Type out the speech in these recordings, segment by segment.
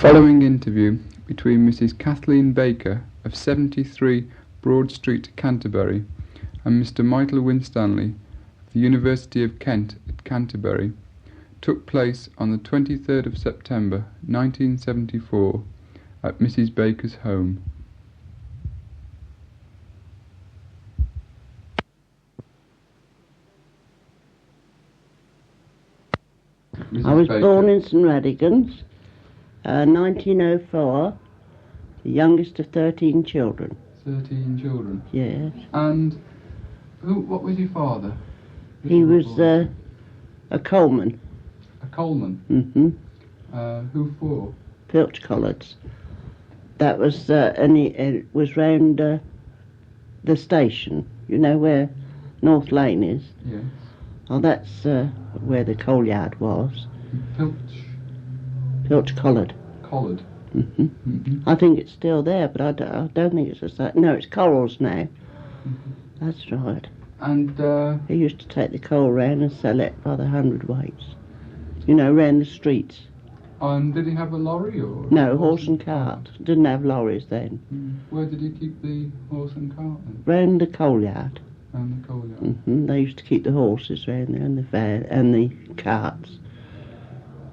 Following interview between Mrs. Kathleen Baker of 73 Broad Street, Canterbury, and Mr. Michael Winstanley of the University of Kent at Canterbury took place on the 23rd of September 1974 at Mrs. Baker's home. I was born in St Radigans, 1904, the youngest of 13 children. 13 children? Yes. And what was your father? He was a coalman. A coalman? Mm-hmm. Who for? Pilch Collards. That was, and it was round the station, you know where North Lane is? Yes. Oh, that's where the coal yard was. Pilch Collard. Collard? Mm-hmm. Mm-hmm. I think it's still there, but I don't think it's a... No, it's Corals now. Mm-hmm. That's right. And He used to take the coal round and sell it by the hundredweights. You know, round the streets. And did he have a lorry or...? No, horse and cart. Didn't have lorries then. Where did he keep the horse and cart then? Round the coal yard. Round the coal yard? Mm-hmm. They used to keep the horses round there and the fair and the carts.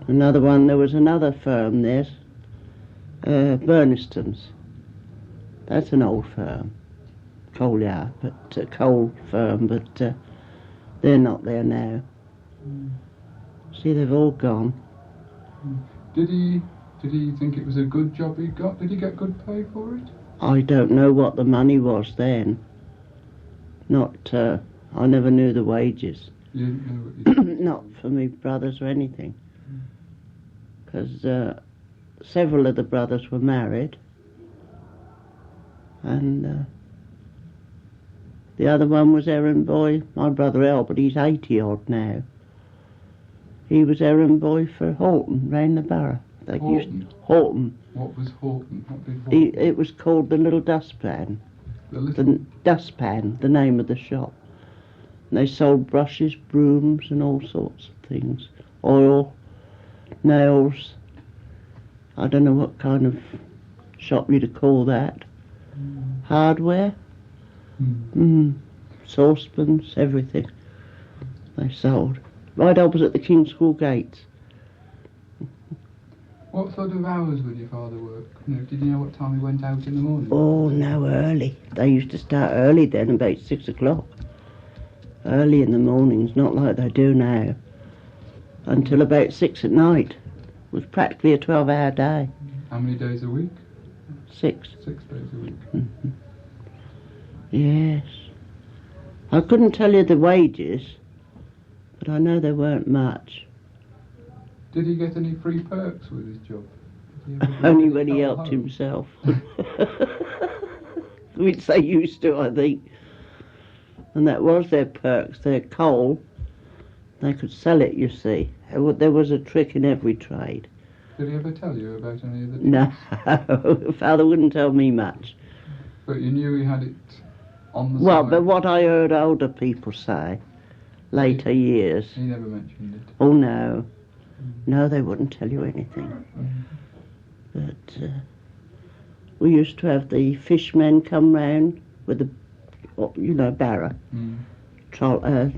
Another one, there was another firm there, Burniston's. That's an old firm, coal yard, but coal firm, but they're not there now. See, they've all gone. Did he think it was a good job he got? Did he get good pay for it? I don't know what the money was then. I never knew the wages. You didn't know what you Not for me brothers or anything. Because several of the brothers were married, and the other one was errand boy, my brother El, but he's 80 odd now. He was errand boy for Horton, round the borough. Horton. What was Horton? What did Horton? It was called the Little Dustpan. The Dustpan, the name of the shop. And they sold brushes, brooms and all sorts of things. Oil, nails. I don't know what kind of shop you'd call that. Hardware. Saucepans, everything they sold. Right opposite the King's School gates. What sort of hours would your father work? Did you know what time he went out in the morning? Oh, no, early. They used to start early then, about 6 o'clock. Early in the mornings, not like they do now. Until about 6 at night. It was practically a 12-hour day. How many days a week? 6. 6 days a week. Mm-hmm. Yes. I couldn't tell you the wages, but I know there weren't much. Did he get any free perks with his job? Only when he helped himself. Which they used to, I think. And that was their perks, their coal. They could sell it, you see. There was a trick in every trade. Did he ever tell you about any of the No, Father wouldn't tell me much. But you knew he had it on the Well, side? but what I heard older people say, later years. He never mentioned it? Oh, no. No, they wouldn't tell you anything. But we used to have the fishermen come round with a, barrow,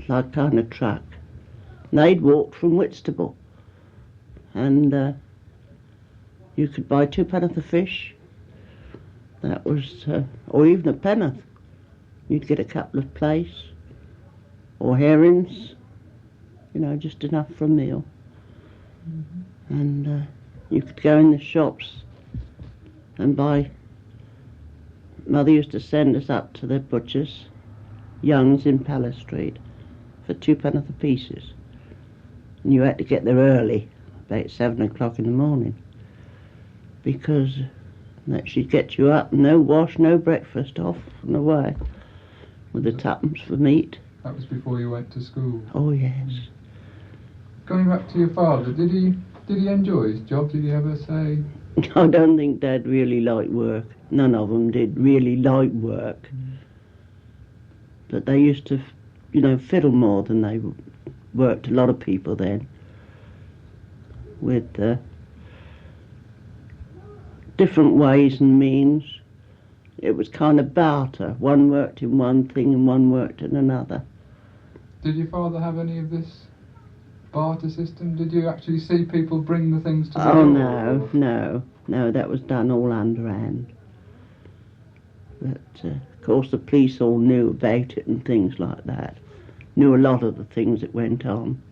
like kind of truck. And they'd walk from Whitstable. And you could buy 2 penn'orth of fish. That was, or even a penn'orth. You'd get a couple of plaice, or herrings, just enough for a meal. And you could go in the shops and buy. Mother used to send us up to the butchers, Young's in Palace Street, for 2 penn'orth of pieces. And you had to get there early, about 7 o'clock in the morning, because she'd get you up, no wash, no breakfast, off and away, with the tuppence for meat. That was before you went to school? Oh, yes. Going back to your father, did he enjoy his job? Did he ever say... I don't think Dad really liked work. None of them did really like work. But they used to, fiddle more than they worked. A lot of people then. With different ways and means. It was kind of barter. One worked in one thing and one worked in another. Did your father have any of this barter system? Did you actually see people bring the things to the door? No, that was done all underhand. But, of course, the police all knew about it and things like that. Knew a lot of the things that went on.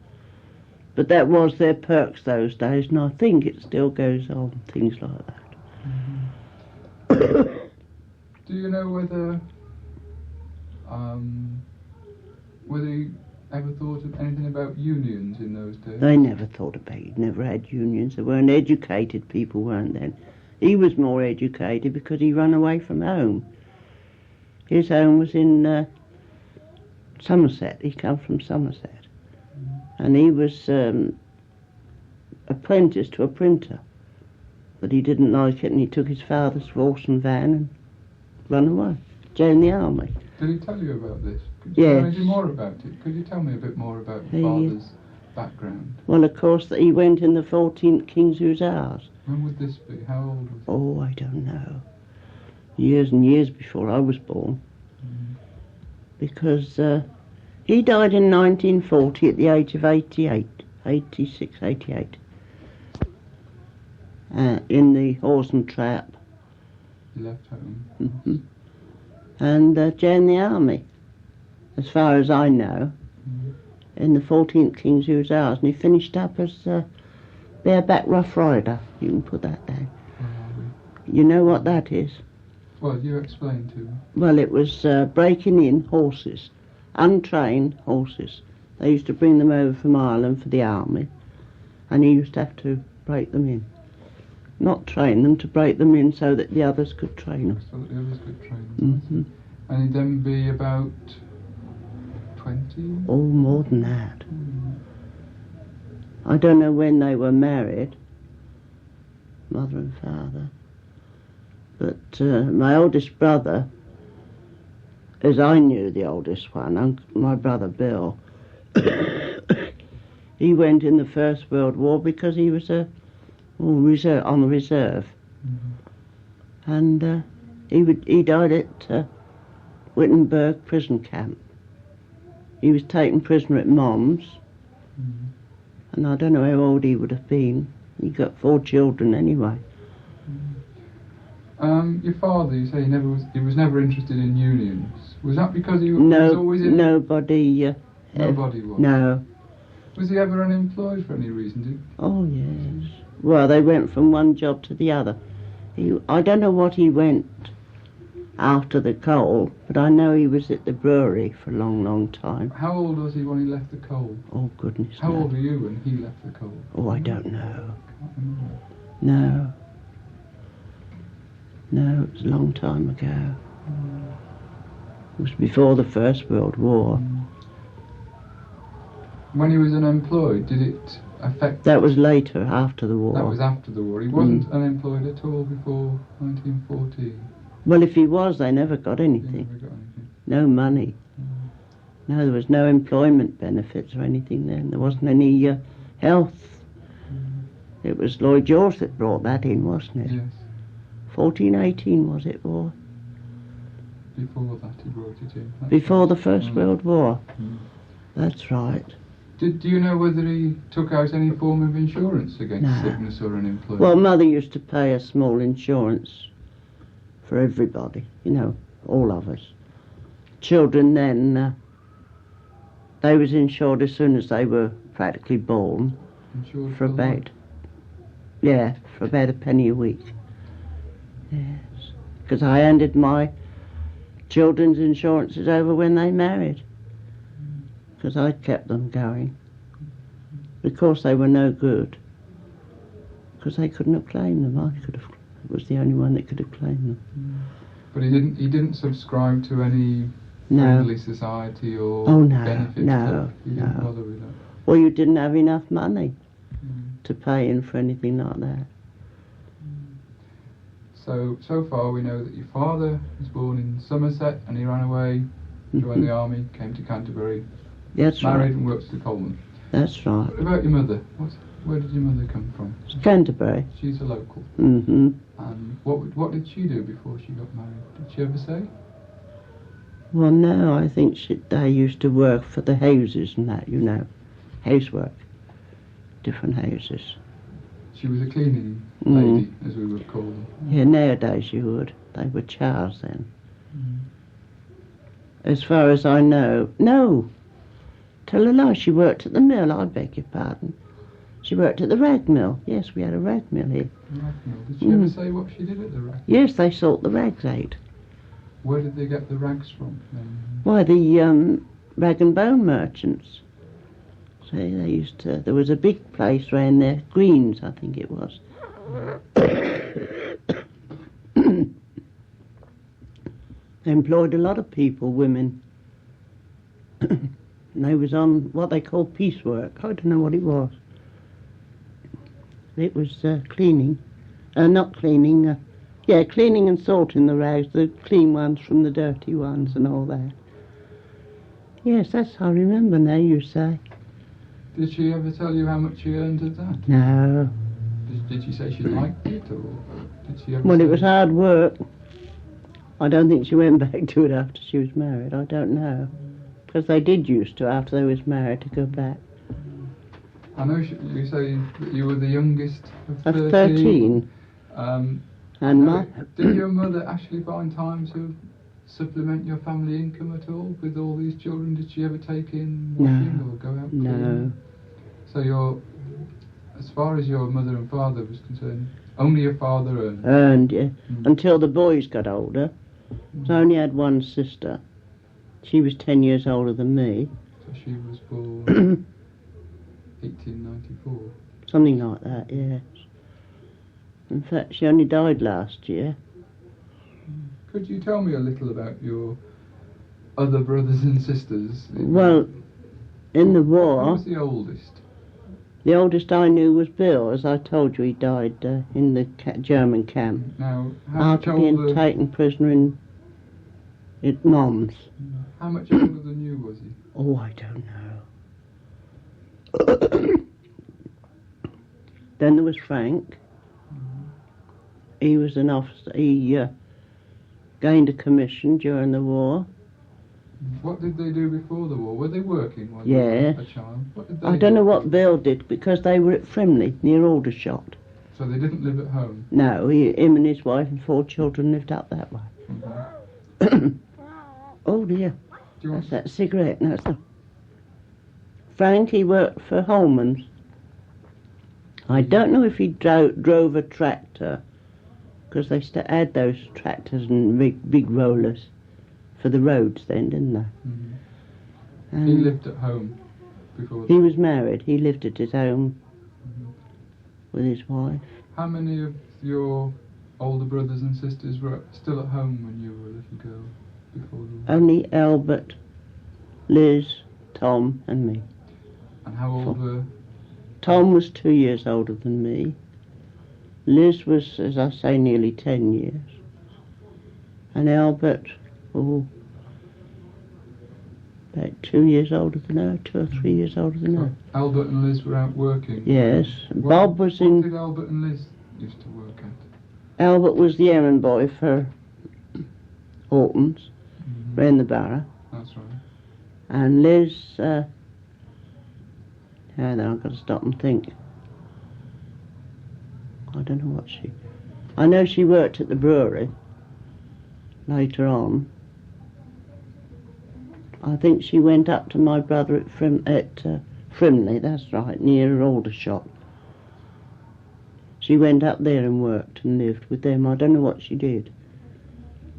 But that was their perks those days, and I think it still goes on, things like that. Mm-hmm. Do you know whether he ever thought of anything about unions in those days? They never thought about it, never had unions. They weren't educated people, weren't they? He was more educated because he ran away from home. His home was in Somerset. He come from Somerset. And he was apprenticed to a printer. But he didn't like it, and he took his father's horse and van and run away. Joined the army. Did he tell you about this? Could you tell me anything more about it? Could you tell me a bit more about your father's background? Well, of course, he went in the 14th King's Hussars. When would this be? How old was he? Oh, I don't know. Years and years before I was born. Mm. Because he died in 1940 at the age of 86, 88. In the horse and trap. He left home. Mm-hmm. And joined the army, as far as I know, in the 14th King's Hussars, and he finished up as bareback rough rider. You can put that down. You know what that is? Well, you explain to me. Well, it was breaking in horses, untrained horses. They used to bring them over from Ireland for the army, and he used to have to break them in. Not train them, to break them in so that the others could train them. So that the others could train them. Mm-hmm. And he'd then be about 20? Oh, more than that. I don't know when they were married, mother and father. But my oldest brother, as I knew the oldest one, my brother Bill, he went in the First World War because he was on the reserve. Mm-hmm. And he died at Wittenberg prison camp. He was taken prisoner at Mons, and I don't know how old he would have been. He got 4 children anyway. Your father, you say he was never interested in unions. Was that because he was always in... Nobody was? No. Was he ever unemployed for any reason? Oh, yes. Well, they went from one job to the other. I don't know what he went after the coal, but I know he was at the brewery for a long, long time. How old was he when he left the coal? Oh, goodness. How old were you when he left the coal? Oh, I don't know. Can't remember. No. No, it was a long time ago. It was before the First World War. When he was unemployed, did it affect... That was later, after the war. That was after the war. He wasn't unemployed at all before 1914. Well, if he was, they never got anything. He never got anything. No money. No, there was no employment benefits or anything then. There wasn't any health. It was Lloyd George that brought that in, wasn't it? Yes. 1418 was it, or? Before that he brought it in. Before the First World War. That's right. Do you know whether he took out any form of insurance against sickness or unemployment? Well, Mother used to pay a small insurance for everybody, all of us. Children then, they was insured as soon as they were practically born. Insured for about, for about a penny a week. Yes, because I handed my children's insurances over when they married, because I'd kept them going. Because they were no good, because they couldn't have claimed them. It was the only one that could have claimed them. But he didn't subscribe to any friendly society or benefits? No. He didn't bother with that? Well, you didn't have enough money to pay in for anything like that. So far we know that your father was born in Somerset and he ran away, joined the army, came to Canterbury, That's married right. and worked at Coleman. That's right. What about your mother? Where did your mother come from? Canterbury. She's a local. Mm-hmm. And what did she do before she got married? Did she ever say? Well, no, I think they used to work for the houses and that, housework, different houses. She was a cleaning lady, as we would call them. Yeah, nowadays you would. They were chars then. Mm. As far as I know, no. Tell a lie, she worked at the mill, I beg your pardon. She worked at the rag mill. Yes, we had a rag mill here. Rag mill. Did she ever say what she did at the rag mill? Yes, they sort the rags out. Where did they get the rags from? Why, the rag and bone merchants. So they used to, there was a big place round there, Greens, I think it was. They employed a lot of people, women. And they was on what they call piecework. I don't know what it was. It was cleaning. Not cleaning, cleaning and sorting the rags, the clean ones from the dirty ones and all that. Yes, that's I remember now you say. Did she ever tell you how much she earned at that? No. Did she say she liked it, or did she ever Well, say it was hard work. I don't think she went back to it after she was married. I don't know. Because they did used to, after they was married, to go back. I know you say that you were the youngest of 13. Of 13. Did your mother actually find time to supplement your family income at all with all these children? Did she ever take in washing or go out cleaning? No. So as far as your mother and father was concerned, only your father earned? Earned, yeah. Until the boys got older. So I only had one sister. She was 10 years older than me. So she was born 1894. Something like that, yes. In fact, she only died last year. Could you tell me a little about your other brothers and sisters? Well, in the war... Who was the oldest? The oldest I knew was Bill. As I told you, he died in the German camp. Now, how much after being taken prisoner at Mons. How much older than you was he? Oh, I don't know. Then there was Frank. He was an officer. He gained a commission during the war. What did they do before the war? Were they working while Yeah. you were a child? What did they I don't do? know what Bill did, because they were at Frimley, near Aldershot. So they didn't live at home? No, him and his wife and 4 children lived up that way. Mm-hmm. Oh dear, Do you want that's that cigarette. No, it's not. Frank, he worked for Holman's. I don't know if he drove a tractor, because they had those tractors and big rollers for the roads then, didn't they? Mm-hmm. He lived at home before? He was married. He lived at his home with his wife. How many of your older brothers and sisters were still at home when you were a little girl before the war? Only Albert, Liz, Tom and me. And how old were... Tom was 2 years older than me. Liz was, as I say, nearly 10 years. And Albert, about 2 years older than her, 2 or 3 years older than her. Albert and Liz were out working? Yes. Bob was What in... did Albert and Liz used to work at? Albert was the errand boy for Horton's, round the borough. That's right. And Liz, now then, I've got to stop and think. I don't know what she... I know she worked at the brewery later on. I think she went up to my brother at Frimley, that's right, near Aldershot. She went up there and worked and lived with them. I don't know what she did.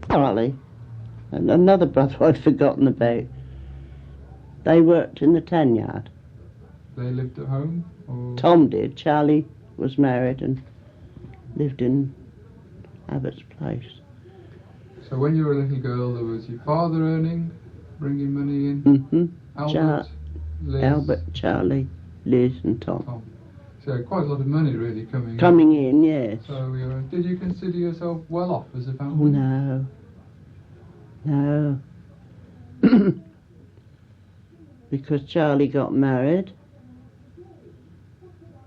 Charlie, and another brother I'd forgotten about. They worked in the tan yard. They lived at home? Or? Tom did. Charlie was married and lived in Abbott's place. So when you were a little girl, there was your father earning, bringing money in? Mm-hmm. Albert, Liz? Albert, Charlie, Liz and Tom. So quite a lot of money really coming in, yes. So did you consider yourself well off as a Oh, family? no. Because Charlie got married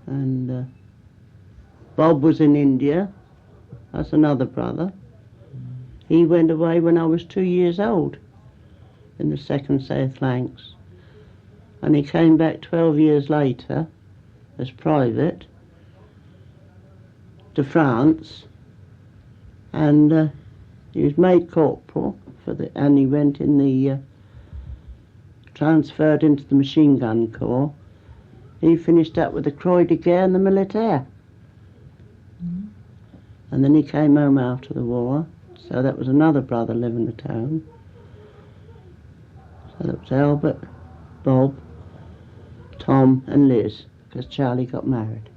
And Bob was in India. That's another brother. He went away when I was 2 years old in the 2nd South Lancs. And he came back 12 years later as private to France, and he was made corporal and he went in the transferred into the machine gun corps. He finished up with the Croix de Guerre and the Militaire. And then he came home after the war, so that was another brother living at home. So that was Albert, Bob, Tom and Liz, because Charlie got married.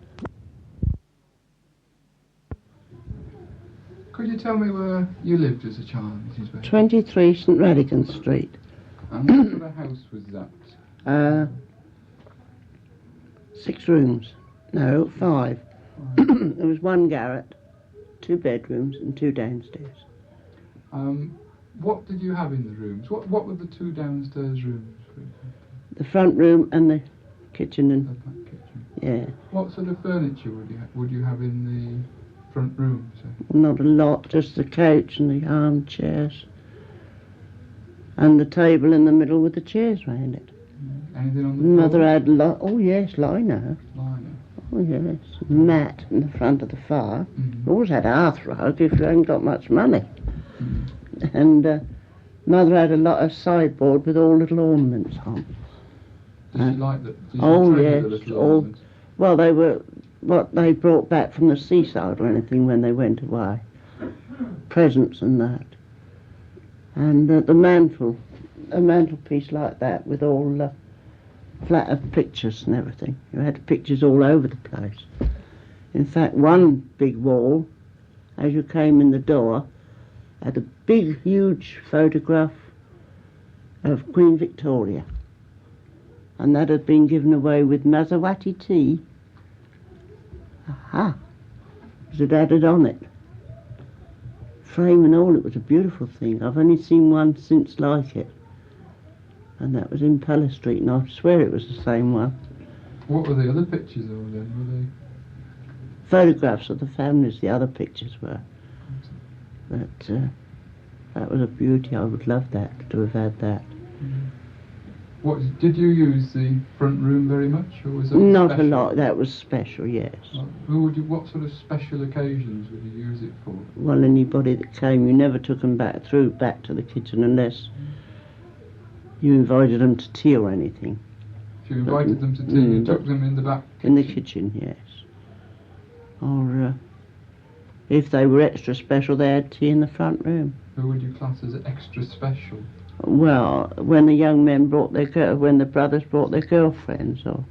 Could you tell me where you lived as a child, Mrs. Baker? 23 St Radigan Street. And what sort of house was that? 6 rooms. No, 5. There was 1 garret, 2 bedrooms and 2 downstairs. What did you have in the rooms? What were the 2 downstairs rooms? The front room and the kitchen and... The back kitchen. Yeah. What sort of furniture would you have in the front room, say? Not a lot, just the couch and the armchairs. And the table in the middle with the chairs round it. Anything on the Mother floor? had oh yes, lino. Liner. Oh yes, mat in the front of the fire. Always had a hearthrug if you hadn't got much money. And Mother had a lot of sideboard with all little ornaments on. Did she like that? Did she Oh treasure yes, the little all. ornaments? Well, they were what they brought back from the seaside or anything when they went away. Presents and that. And the a mantelpiece like that with all flat of pictures and everything. You had pictures all over the place. In fact, one big wall, as you came in the door, had a big, huge photograph of Queen Victoria. And that had been given away with Maserati tea. Aha! It had added on it. Frame and all, it was a beautiful thing. I've only seen one since like it. And that was in Palace Street, and I swear it was the same one. What were the other pictures of then? Were Photographs of the families, the other pictures were. But that was a beauty. I would love that, to have had that. What did you use the front room very much, or was that Not special? a lot. That was special, yes. What sort of special occasions would you use it for? Well, anybody that came, you never took them back to the kitchen unless you invited them to tea or anything. If you invited them to tea, you took them in the back kitchen? In the kitchen, yes. Or if they were extra special, they had tea in the front room. Who would you class as extra special? Well, when the young men when the brothers brought their girlfriends or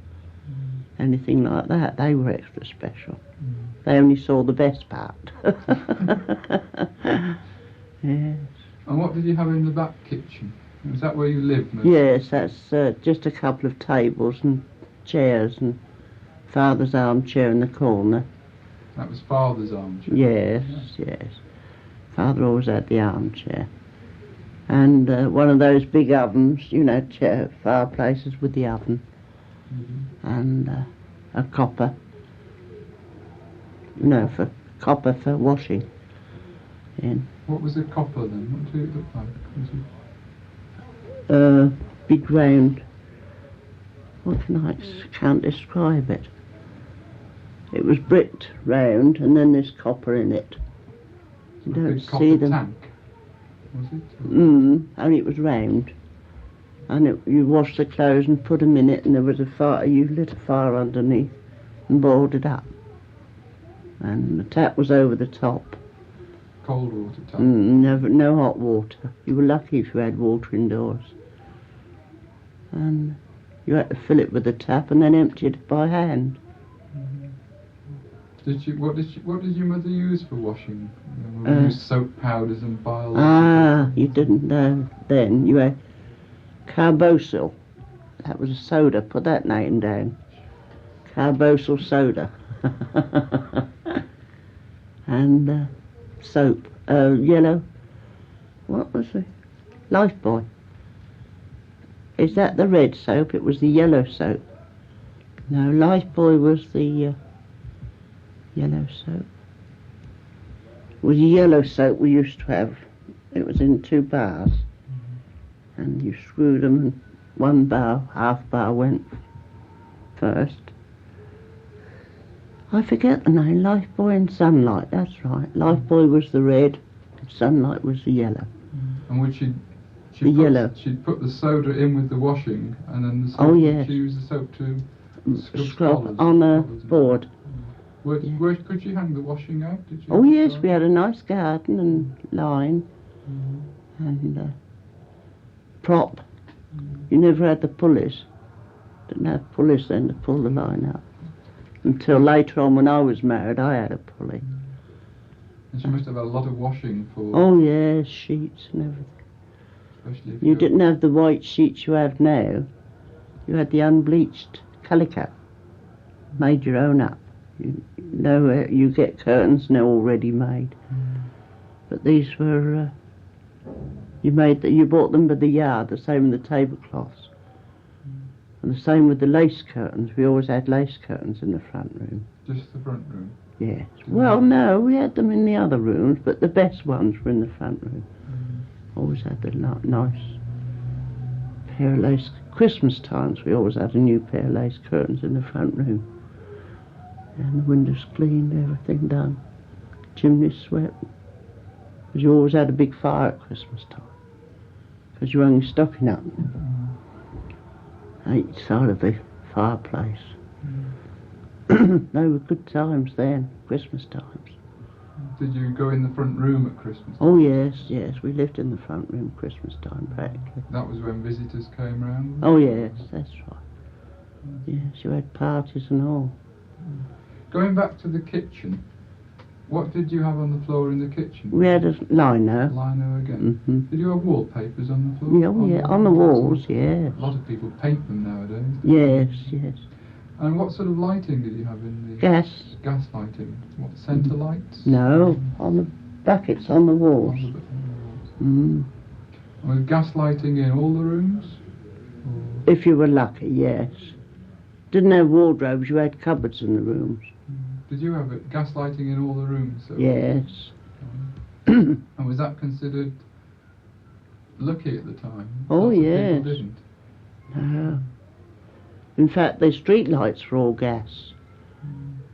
anything like that, they were extra special. They only saw the best part. Yes. And what did you have in the back kitchen? Was that where you lived most? Yes, that's just a couple of tables and chairs and Father's armchair in the corner. That was Father's armchair? Yes, yes. Father always had the armchair. And one of those big ovens, fireplaces with the oven. And a copper. For copper for washing in. What was the copper then? What did it look like? Was it... Big round. Can't describe it. It was bricked round and then there's copper in it. You don't see them. Tank, was it? Only it was round. And you washed the clothes and put them in it, and there was a fire. You lit a fire underneath and boiled it up. And the tap was over the top. Cold water tap? No hot water. You were lucky if you had water indoors. And you had to fill it with the tap and then empty it by hand. What did your mother use for washing? You used soap powders and bile. You didn't know then. You had carbosyl. That was a soda. Put that name down. Carbosyl soda. And soap. Yellow. What was it? Lifebuoy. Is that the red soap? It was the yellow soap. No, Lifebuoy was the yellow soap. It was a yellow soap we used to have. It was in 2 bars. And you screwed them and 1 bar, half bar went first. I forget the name, Lifebuoy and Sunlight, that's right. Lifebuoy was the red, and Sunlight was the yellow. And would she'd yellow. She'd put the soda in with the washing, and then the soap Oh, yes. she used the soap to Scrub on a board. Where could you hang the washing out? Did you? Oh yes, we had a nice garden and line and prop. You never had the pulleys. Didn't have pulleys then to pull the line up. Until later on when I was married I had a pulley. And she must have had a lot of washing for... Oh yes, sheets and everything. Especially if You didn't have the white sheets you have now. You had the unbleached calico. Made your own up. You get curtains now already made. But these were you bought them by the yard, the same with the tablecloths. And the same with the lace curtains. We always had lace curtains in the front room. Just the front room? Yes. Well, no, we had them in the other rooms, but the best ones were in the front room. Always had the nice pair of lace. Christmas times we always had a new pair of lace curtains in the front room. And the windows cleaned, everything done. Chimneys swept. Because you always had a big fire at Christmas time. Because you hung your stocking up each side of the fireplace. They were good times then, Christmas times. Did you go in the front room at Christmas? Oh yes, we lived in the front room Christmas time practically. That was when visitors came round? Oh yes, that's right. Yes, you had parties and all. Going back to the kitchen, what did you have on the floor in the kitchen? We had a lino. Lino again? Mm-hmm. Did you have wallpapers on the floor? Yeah, on the walls, yes. A lot of people paint them nowadays. Yes. And what sort of lighting did you have in the... Gas. Gas lighting? What, centre lights? No, on the buckets on the walls. On the walls. Mm. Was gas lighting in all the rooms? Or... If you were lucky, yes. Didn't have wardrobes, you had cupboards in the rooms. Did you have gas lighting in all the rooms? So? Yes. And was that considered lucky at the time? Oh, Lots of yes. people didn't. No. In fact, the street lights were all gas.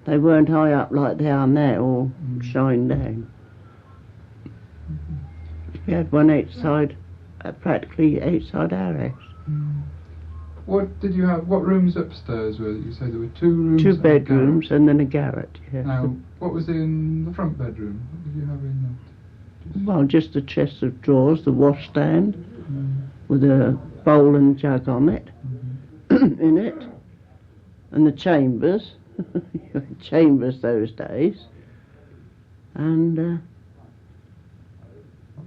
They weren't high up like they are now, all shine down. We had one outside, practically outside our house. What did you have? What rooms upstairs were there? You said there were 2 rooms. 2 bedrooms and then a garret. Yeah. Now, what was in the front bedroom? What did you have in that? Well, just a chest of drawers, the washstand with a bowl and jug on it, in it, and the chambers. Chambers those days, and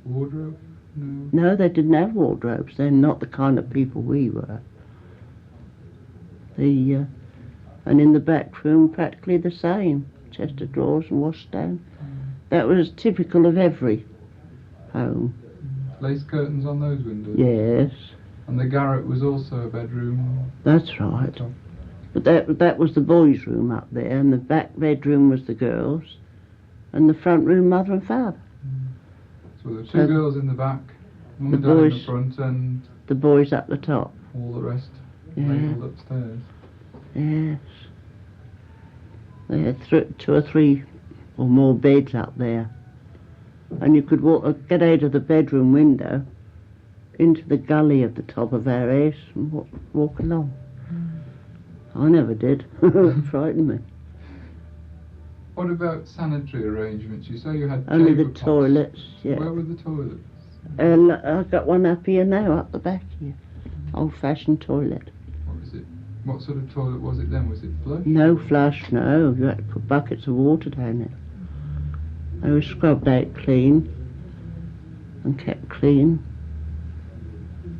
wardrobe? No. No, they didn't have wardrobes. They're not the kind of people we were. And in the back room, practically the same. Chest of drawers and washstand. That was typical of every home. Lace curtains on those windows? Yes. And the garret was also a bedroom? That's right. But that was the boys' room up there, and the back bedroom was the girls', and the front room, mother and father. So there were 2 girls in the back, mum and dad in the front, and... the boys up the top. All the rest labelled upstairs. Yes. They had 2 or 3 or more beds up there. And you could get out of the bedroom window into the gully at the top of our house and walk along. I never did. It frightened me. What about sanitary arrangements? You say you had Only the chamber pots. toilets, yeah. Where were the toilets? I've got one up here now, up the back here. Old-fashioned toilet. What was it? What sort of toilet was it then? Was it flush? No flush, no. You had to put buckets of water down it. They were scrubbed out clean and kept clean.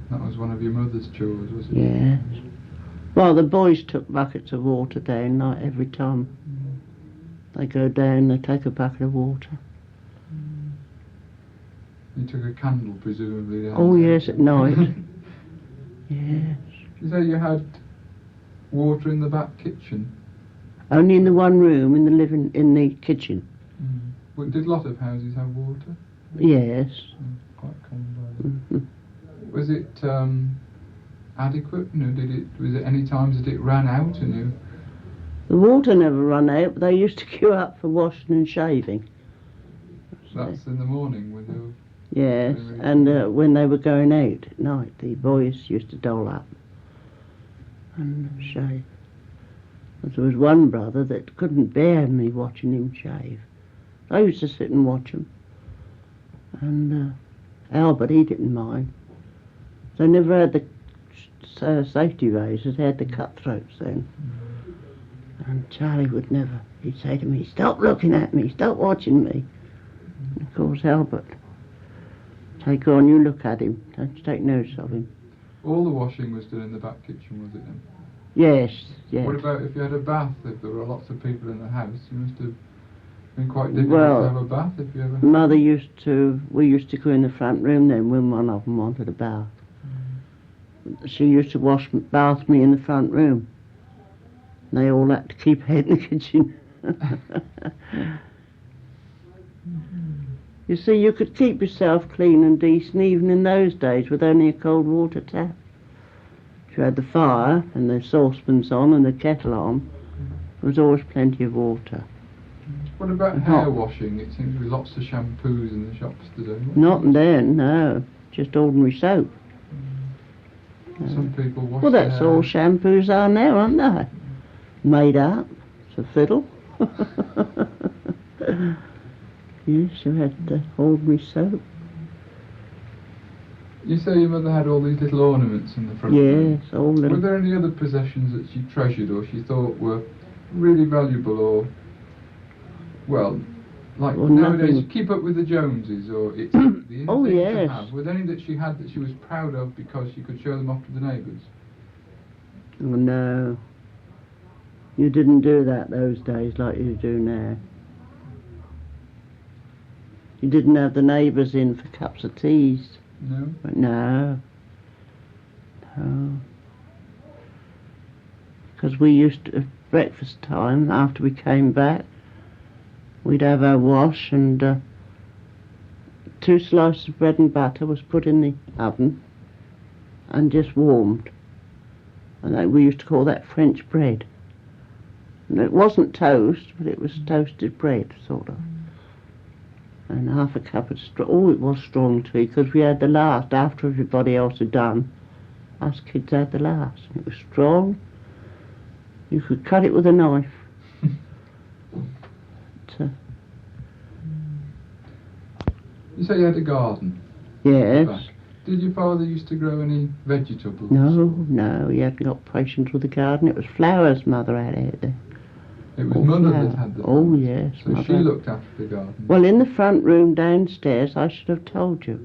That was one of your mother's chores, was it? Yes. Well, the boys took buckets of water down, like every time they go down, they take a bucket of water. You took a candle, presumably. Down Oh, there. yes, at night. Yes. You say you had water in the back kitchen? Only in the one room in the kitchen. Well, did a lot of houses have water? Yes. Quite common by then. Was it adequate? You know, was it any times that it ran out? The water never ran out, but they used to queue up for washing and shaving. That's in the morning with you. Yes, and when they were going out at night, the boys used to dole up and shave. But there was one brother that couldn't bear me watching him shave. I used to sit and watch him. And Albert, he didn't mind. They never had the safety razors, they had the cutthroats then. And Charlie would never. He'd say to me, "Stop looking at me, stop watching me." And of course Albert, take on, you look at him, don't take notice of him. All the washing was done in the back kitchen, was it then? Yes, yes. What about if you had a bath? If there were lots of people in the house, you must have been quite difficult to have a bath if you ever... Mother we used to go in the front room then when one of them wanted a bath. She used to bath me in the front room. They all had to keep out in the kitchen. You see, you could keep yourself clean and decent even in those days with only a cold water tap. If you had the fire and the saucepans on and the kettle on, there was always plenty of water. What about hair washing? It seems to be lots of shampoos in the shops today. Not then, no. Just ordinary soap. Some people wash Well, that's all shampoos are now, aren't they? Made up. It's a fiddle. Yes, you had ordinary soap. You say your mother had all these little ornaments in the front room. Yes, all little... Were there any other possessions that she treasured or she thought were really valuable or, well, like nowadays, nothing. you keep up with the Joneses or it's the in Oh, thing yes. to have. Were there any that she had that she was proud of because she could show them off to the neighbours? Oh, no. You didn't do that those days like you do now. You didn't have the neighbours in for cups of teas. No? No. No. Because we used to, at breakfast time, after we came back, we'd have our wash and 2 slices of bread and butter was put in the oven and just warmed. And we used to call that French bread. And it wasn't toast, but it was toasted bread, sort of. And half a cup of it was strong tea, because we had the last, after everybody else had done. Us kids had the last. And it was strong. You could cut it with a knife. You say you had a garden? Yes. Back. Did your father used to grow any vegetables? No, he hadn't got patience with the garden. It was flowers Mother had out there. It was Mother that had the Oh, garden. yes. So Mother. she looked after the garden? Well, in the front room downstairs, I should have told you.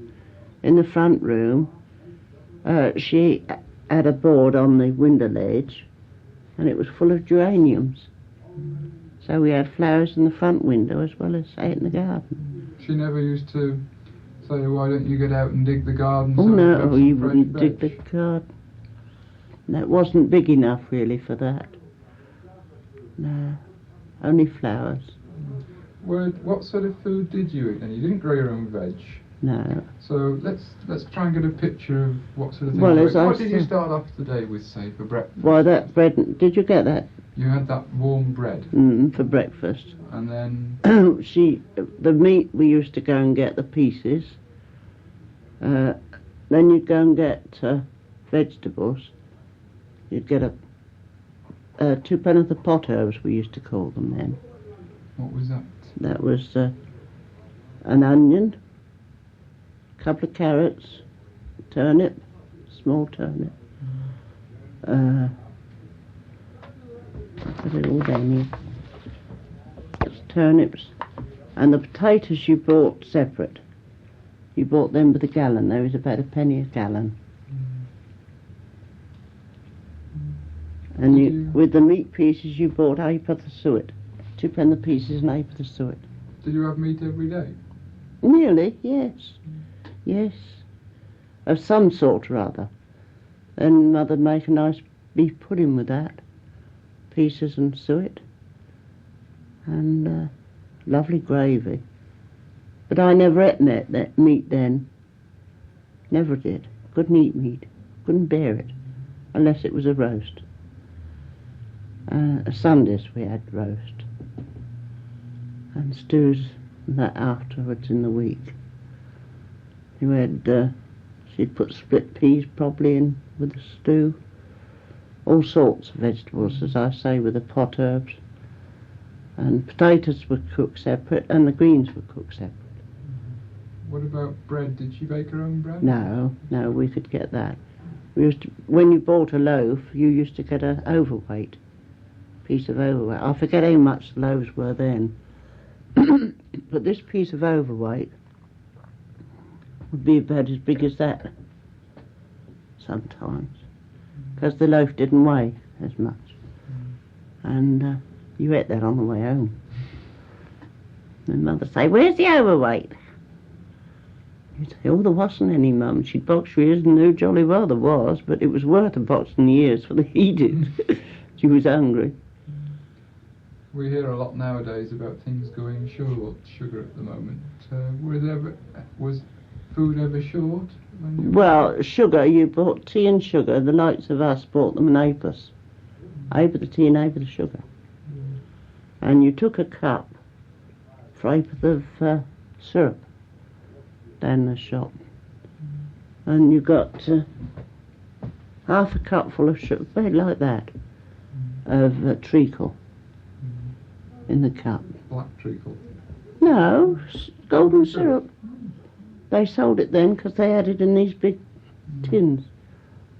In the front room, she had a board on the window ledge, and it was full of geraniums. So we had flowers in the front window as well as out in the garden. She never used to say, "Why don't you get out and dig the garden?" Oh, so no, you you wouldn't dig the garden. That wasn't big enough, really, for that. No, only flowers. What sort of food did you eat then? You didn't grow your own veg. No. So let's try and get a picture of what sort of thing. Well, as I what did you said- start off the day with, say, for breakfast? Why, that bread, did you get that? You had that warm bread, For breakfast. and then The meat, we used to go and get the pieces. Then you'd go and get vegetables. You'd get 2 penn'orth of pot herbs, we used to call them then. what was that? That was an onion, a couple of carrots, turnip, small turnip. Put it all down here. It's turnips. And the potatoes you bought separate. You bought them by the gallon. There was about a penny a gallon. And with the meat pieces you bought ape of the suet. 2 pence the pieces and ape of the suet. Did you have meat every day? Nearly, yes. Yes. Of some sort or other. And Mother'd make a nice beef pudding with that. pieces and suet. And lovely gravy. But I never ate that meat then. Never did. Couldn't eat meat. Couldn't bear it. Unless it was a roast. Sundays we had roast. And stews and that afterwards in the week. You had, she'd put split peas probably in with the stew. All sorts of vegetables, as I say, with the pot herbs. And potatoes were cooked separate and the greens were cooked separate. What about bread? Did she bake her own bread? No, we could get that. When you bought a loaf, you used to get an overweight, piece of overweight. I forget how much the loaves were then. But this piece of overweight would be about as big as that sometimes, because the loaf didn't weigh as much. And you ate that on the way home. And Mother'd say, "Where's the overweight?" You'd say, "Oh, there wasn't any, Mum." She'd box your ears and knew jolly well there was, but it was worth a box in the ears for the eating. She was hungry. We hear a lot nowadays about things going short, sugar at the moment. Was food ever short? Well, sugar, you bought tea and sugar. The likes of us bought them in apers. Aper the tea and aper the sugar. And you took a cup for aper of syrup down the shop. And you got half a cup full of sugar, very like that, of treacle in the cup. Black treacle? No, golden syrup. They sold it then because they had it in these big tins.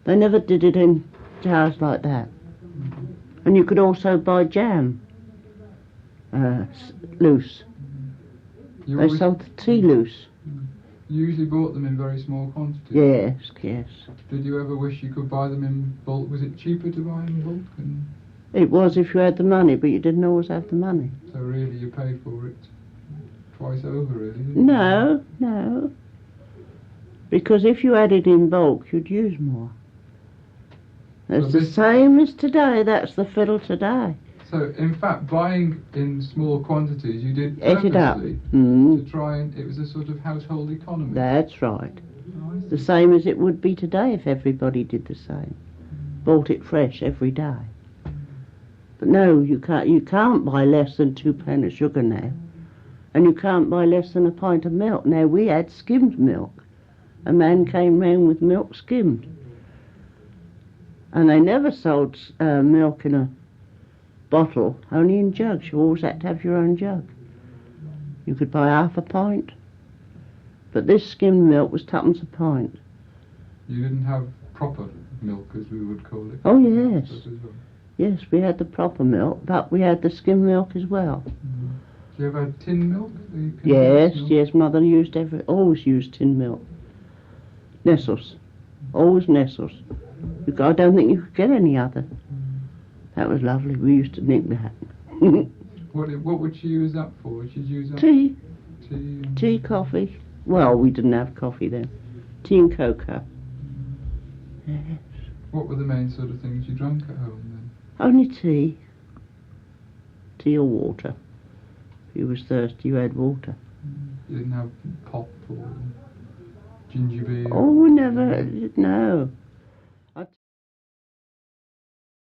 They never did it in jars like that. And you could also buy jam loose. They sold the tea loose. You usually bought them in very small quantities? Yes. Did you ever wish you could buy them in bulk? Was it cheaper to buy in bulk? It was if you had the money, but you didn't always have the money. So really you paid for it twice over, really? Didn't you? No. Because if you had it in bulk, you'd use more. It's the same as today. That's the fiddle today. So, in fact, buying in small quantities, you did Ate it up. purposely to try and... It was a sort of household economy. That's right. The same as it would be today if everybody did the same. Bought it fresh every day. But no, you can't buy less than £2 of sugar now. And you can't buy less than a pint of milk. Now, we had skimmed milk. A man came round with milk skimmed. And they never sold milk in a bottle, only in jugs. You always had to have your own jug. You could buy half a pint. But this skimmed milk was twopence a pint. You didn't have proper milk, as we would call it? Oh, yes. Yes, we had the proper milk, but we had the skimmed milk as well. Do you ever have tin milk? Yes, Mother always used tin milk. Nestles. Always Nestles. I don't think you could get any other. That was lovely. We used to drink that. What would you use that for? Would you use that? Tea. Tea, Tea, coffee. Well, we didn't have coffee then. Tea and cocoa. Yes. What were the main sort of things you drank at home then? Only tea. Tea or water. If you was thirsty, you had water. You didn't have pop or ginger beer? Oh, never. No.